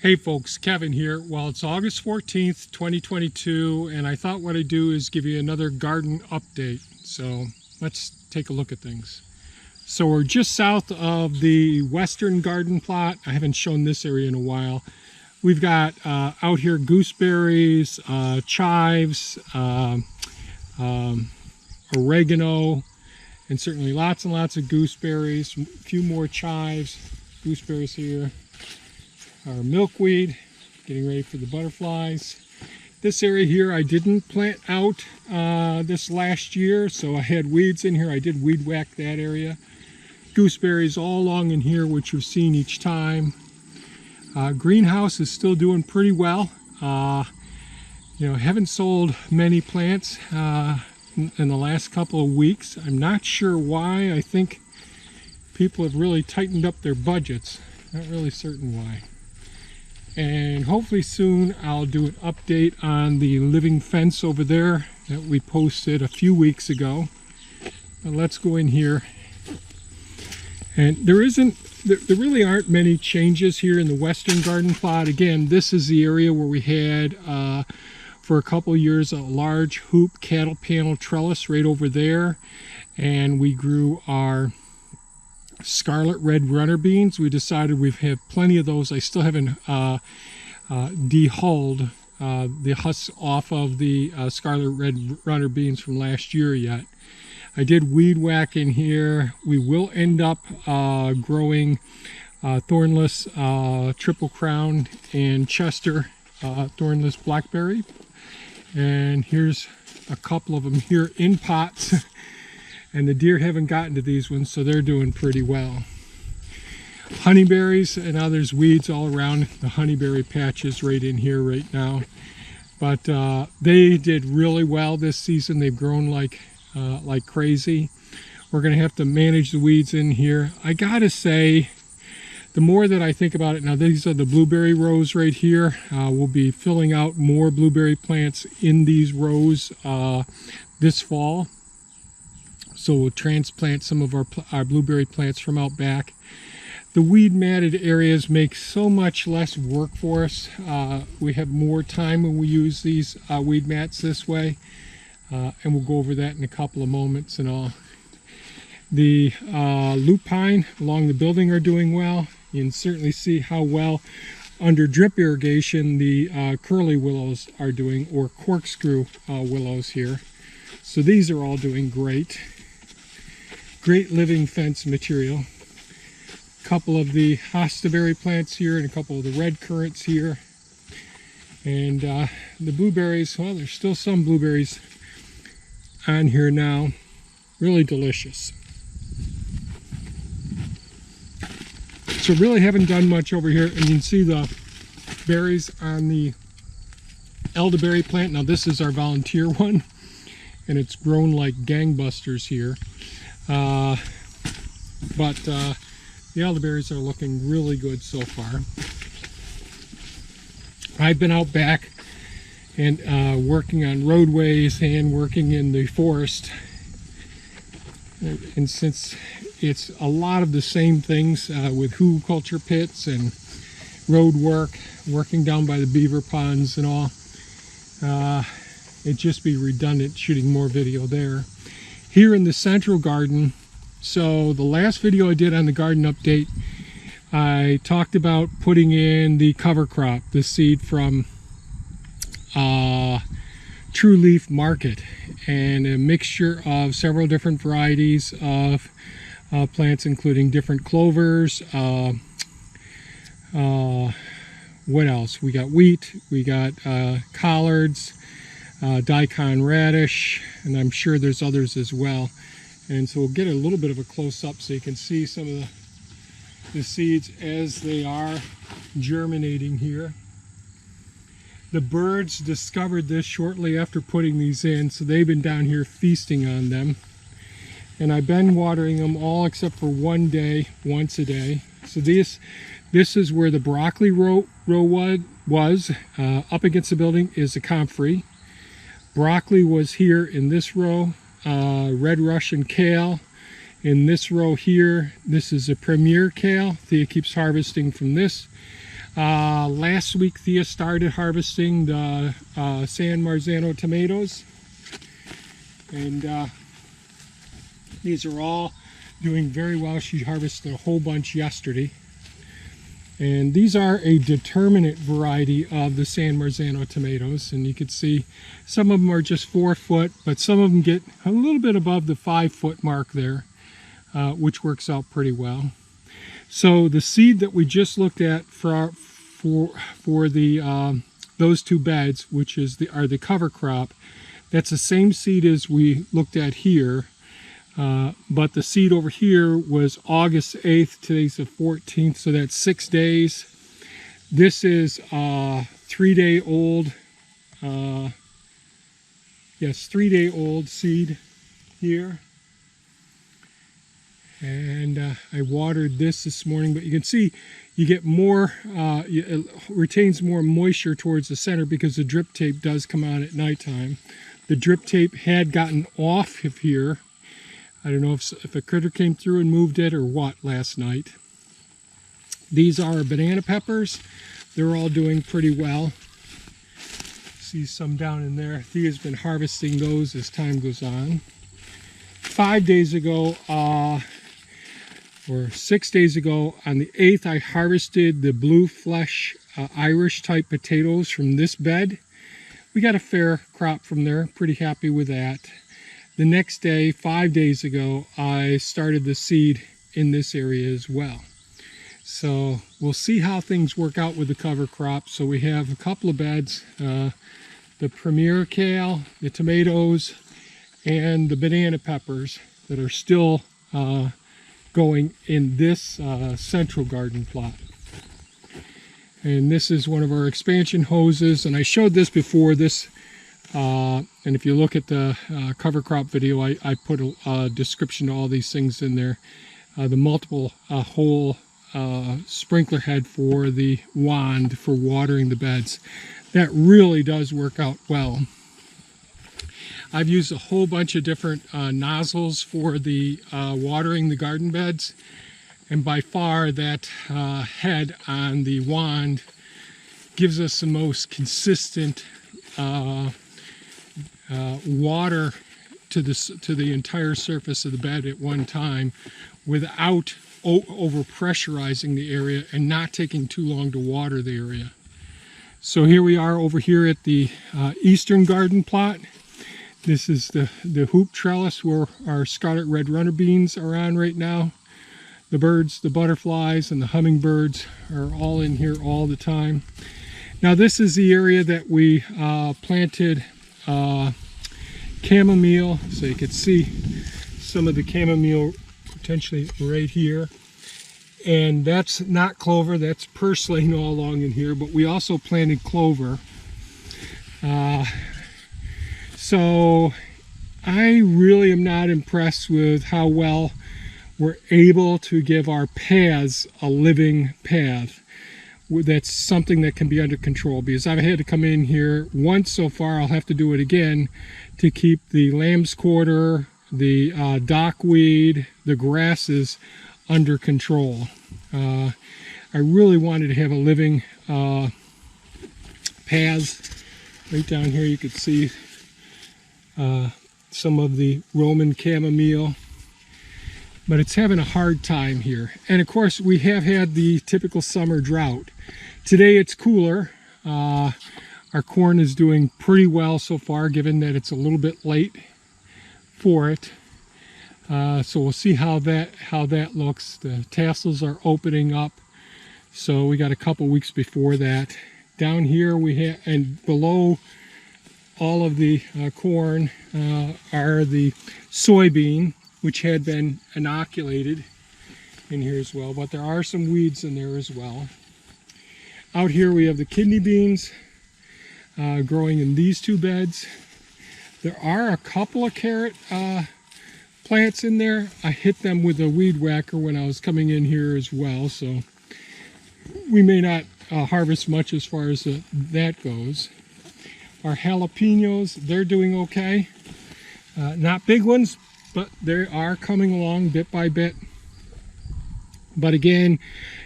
Hey folks, Kevin here. Well, it's August 14th, 2022, and I thought what I'd do is give you another garden update. So let's take a look at things. So we're just south of the western garden plot. I haven't shown this area in a while. We've got out here gooseberries, chives, oregano, and certainly lots and lots of gooseberries, a few more chives, gooseberries here. Our milkweed, getting ready for the butterflies. This area here I didn't plant out this last year, so I had weeds in here. I did weed whack that area. Gooseberries all along in here, which you've seen each time. Greenhouse is still doing pretty well. Haven't sold many plants in the last couple of weeks. I'm not sure why. I think people have really tightened up their budgets. Not really certain why. And hopefully soon I'll do an update on the living fence over there that we posted a few weeks ago. But let's go in here. And there really aren't many changes here in the western garden plot. Again, this is the area where we had for a couple years a large hoop cattle panel trellis right over there, and we grew our scarlet red runner beans. We decided we've had plenty of those. I still haven't dehulled the husks off of the scarlet red runner beans from last year yet. I did weed whack in here. We will end up growing thornless triple crown and Chester thornless blackberry. And here's a couple of them here in pots. And the deer haven't gotten to these ones, so they're doing pretty well. Honeyberries, and now there's weeds all around the honeyberry patches right in here right now. But they did really well this season. They've grown like crazy. We're going to have to manage the weeds in here. I gotta say, the more that I think about it, now these are the blueberry rows right here. We'll be filling out more blueberry plants in these rows this fall. So we'll transplant some of our blueberry plants from out back. The weed matted areas make so much less work for us. We have more time when we use these weed mats this way. And we'll go over that in a couple of moments and all. The lupine along the building are doing well. You can certainly see how well under drip irrigation the curly willows are doing, or corkscrew willows here. So these are all doing great. Great living fence material. A couple of the hostaberry plants here and a couple of the red currants here. And the blueberries, well, there's still some blueberries on here now. Really delicious. So really haven't done much over here, and you can see the berries on the elderberry plant. Now this is our volunteer one, and it's grown like gangbusters here. But the elderberries are looking really good so far. I've been out back and working on roadways and working in the forest, and since it's a lot of the same things with hugelkultur pits and road work, working down by the beaver ponds and all, it'd just be redundant shooting more video there. Here in the central garden, so the last video I did on the garden update, I talked about putting in the cover crop, the seed from True Leaf Market, and a mixture of several different varieties of plants, including different clovers. What else? We got wheat, we got collards, daikon radish, and I'm sure there's others as well. And so we'll get a little bit of a close-up so you can see some of the seeds as they are germinating here. The birds discovered this shortly after putting these in, so they've been down here feasting on them. And I've been watering them all except for one day, once a day. So this is where the broccoli row was. Up against the building is a comfrey. Broccoli was here in this row. Red Russian kale in this row here. This is a premier kale. Thea keeps harvesting from this. Last week Thea started harvesting the San Marzano tomatoes, and these are all doing very well. She harvested a whole bunch yesterday. And these are a determinate variety of the San Marzano tomatoes, and you can see some of them are just 4 foot, but some of them get a little bit above the 5-foot mark there, which works out pretty well. So the seed that we just looked at for the those 2 beds, which is are the cover crop, that's the same seed as we looked at here. But the seed over here was August 8th, today's the 14th, so that's 6 days. This is 3-day-old, yes, 3-day-old seed here. And I watered this morning, but you can see you get more, it retains more moisture towards the center because the drip tape does come on at nighttime. The drip tape had gotten off of here. I don't know if a critter came through and moved it or what last night. These are banana peppers. They're all doing pretty well. See some down in there. Thea's been harvesting those as time goes on. 5 days ago, or 6 days ago, on the 8th, I harvested the blue flesh Irish type potatoes from this bed. We got a fair crop from there. Pretty happy with that. The next day, 5 days ago, I started the seed in this area as well. So we'll see how things work out with the cover crop. So we have a couple of beds, the Premier Kale, the tomatoes, and the banana peppers that are still going in this central garden plot. And this is one of our expansion hoses, and I showed this before. And if you look at the cover crop video, I put a description to all these things in there. The multiple hole sprinkler head for the wand for watering the beds. That really does work out well. I've used a whole bunch of different nozzles for the watering the garden beds. And by far that head on the wand gives us the most consistent water to the entire surface of the bed at one time without over pressurizing the area and not taking too long to water the area. So here we are over here at the eastern garden plot. This is the hoop trellis where our scarlet red runner beans are on right now. The birds, the butterflies, and the hummingbirds are all in here all the time. Now this is the area that we planted chamomile, so you could see some of the chamomile potentially right here. And that's not clover, that's purslane all along in here, but we also planted clover. So I really am not impressed with how well we're able to give our paths a living path. That's something that can be under control, because I've had to come in here once so far. I'll have to do it again to keep the lamb's quarter, the dockweed, the grasses under control. I really wanted to have a living paths. Right down here you could see some of the Roman chamomile, but it's having a hard time here. And of course we have had the typical summer drought. Today it's cooler. Our corn is doing pretty well so far, given that it's a little bit late for it. So we'll see how that looks. The tassels are opening up, so we got a couple weeks before that. Down here we have, and below all of the corn are the soybean, which had been inoculated in here as well, but there are some weeds in there as well. Out here we have the kidney beans growing in these 2 beds. There are a couple of carrot plants in there. I hit them with a weed whacker when I was coming in here as well, so we may not harvest much as far as that goes. Our jalapenos, they're doing okay. Not big ones, but they are coming along bit by bit. But again,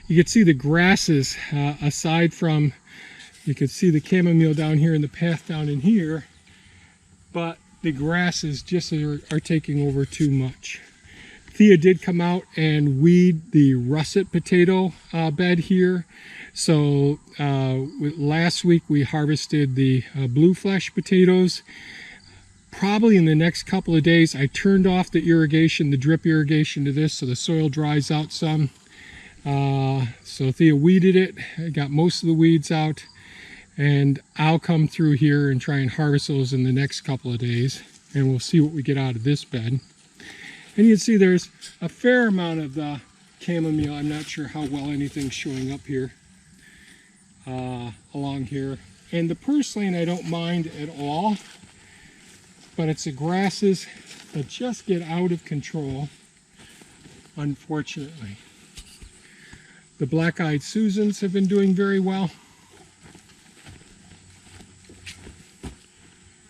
You can see the grasses, aside from, you can see the chamomile down here and the path down in here, but the grasses just are taking over too much. Thea did come out and weed the russet potato bed here. So last week we harvested the blue flesh potatoes. Probably in the next couple of days, I turned off the irrigation, the drip irrigation to this, so the soil dries out some. So Thea weeded it, I got most of the weeds out, and I'll come through here and try and harvest those in the next couple of days, and we'll see what we get out of this bed. And you can see there's a fair amount of the chamomile. I'm not sure how well anything's showing up here, along here. And the purslane I don't mind at all, but it's the grasses that just get out of control, unfortunately. The black-eyed Susans have been doing very well.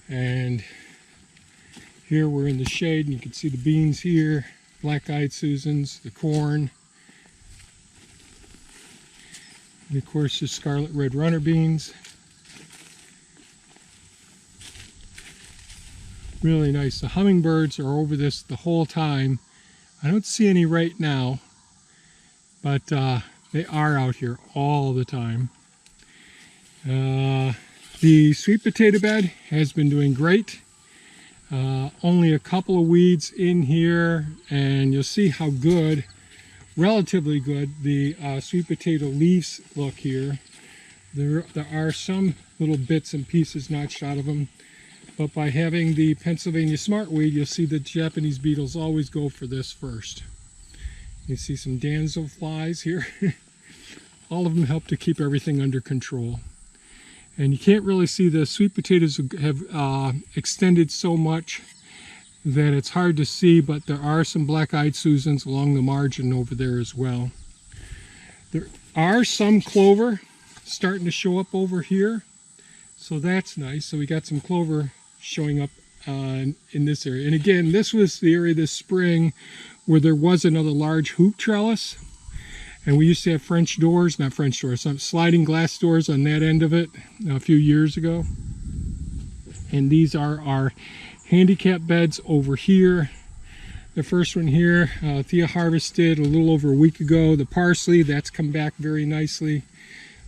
And here we're in the shade, and you can see the beans here, black-eyed Susans, the corn, and of course the scarlet red runner beans. Really nice. The hummingbirds are over this the whole time. I don't see any right now, but they are out here all the time. The sweet potato bed has been doing great. Only a couple of weeds in here, and you'll see how good, relatively good, the sweet potato leaves look here. There are some little bits and pieces notched out of them, but by having the Pennsylvania smartweed, you'll see the Japanese beetles always go for this first. You see some damselflies here. All of them help to keep everything under control. And you can't really see, the sweet potatoes have extended so much that it's hard to see, but there are some black-eyed Susans along the margin over there as well. There are some clover starting to show up over here, so that's nice. So we got some clover showing up in this area. And again, this was the area this spring where there was another large hoop trellis. And we used to have French doors, not French doors, some sliding glass doors on that end of it a few years ago. And these are our handicap beds over here. The first one here, Thea harvested a little over a week ago. The parsley, that's come back very nicely.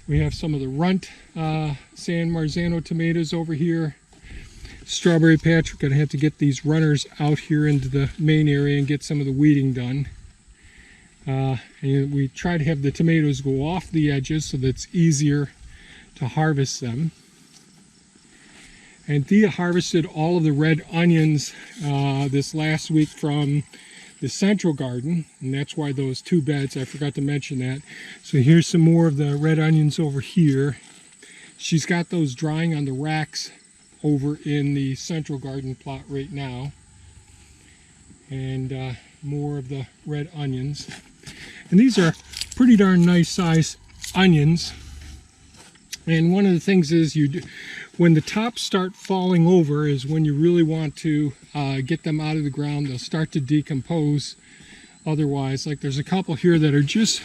We have some of the runt San Marzano tomatoes over here. Strawberry patch, we're going to have to get these runners out here into the main area and get some of the weeding done. And we try to have the tomatoes go off the edges so that it's easier to harvest them. And Thea harvested all of the red onions this last week from the central garden, and that's why those two beds, I forgot to mention that. So here's some more of the red onions over here. She's got those drying on the racks over in the central garden plot right now. And more of the red onions. And these are pretty darn nice size onions. And one of the things is when the tops start falling over is when you really want to get them out of the ground. They'll start to decompose otherwise. Like there's a couple here that are just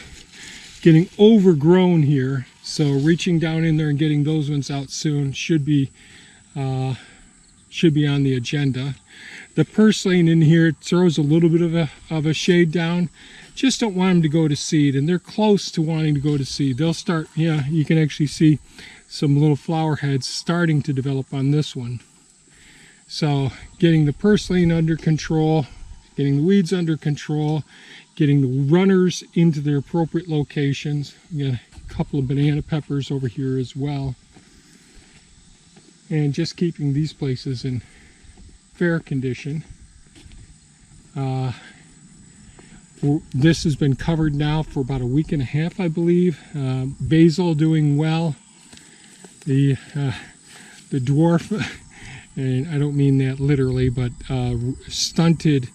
getting overgrown here. So reaching down in there and getting those ones out soon should be on the agenda. The purslane in here throws a little bit of a shade down. Just don't want them to go to seed, and they're close to wanting to go to seed. They'll start, yeah, you can actually see some little flower heads starting to develop on this one. So getting the purslane under control, getting the weeds under control, getting the runners into their appropriate locations. We got a couple of banana peppers over here as well. And just keeping these places in fair condition. This has been covered now for about a week and a half, I believe. Basil doing well. The dwarf, and I don't mean that literally, but stunted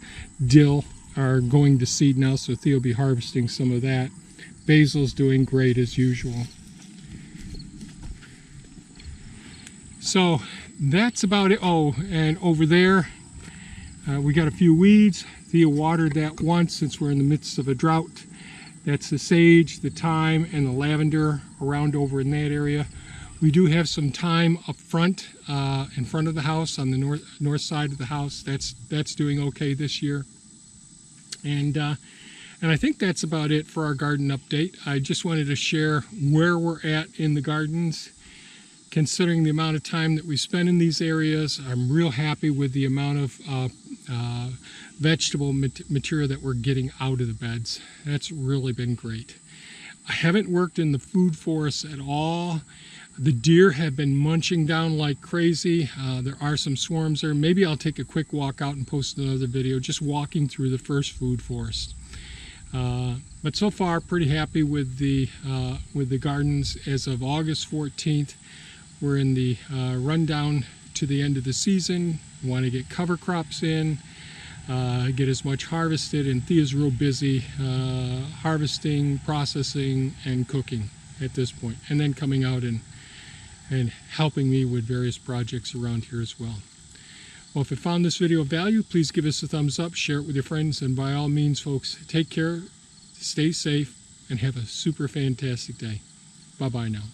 dill are going to seed now, so Thea will be harvesting some of that. Basil's doing great as usual. So that's about it. Oh, and over there, we got a few weeds. Thea watered that once since we're in the midst of a drought. That's the sage, the thyme, and the lavender around over in that area. We do have some thyme up front, in front of the house, on the north side of the house. That's doing okay this year. And I think that's about it for our garden update. I just wanted to share where we're at in the gardens. Considering the amount of time that we spend in these areas, I'm real happy with the amount of vegetable material that we're getting out of the beds. That's really been great. I haven't worked in the food forest at all. The deer have been munching down like crazy. There are some swarms there. Maybe I'll take a quick walk out and post another video just walking through the first food forest. But so far, pretty happy with the gardens as of August 14th. We're in the rundown to the end of the season. We want to get cover crops in, get as much harvested, and Thea's real busy harvesting, processing, and cooking at this point, and then coming out and helping me with various projects around here as well. Well, if you found this video of value, please give us a thumbs up, share it with your friends, and by all means, folks, take care, stay safe, and have a super fantastic day. Bye-bye now.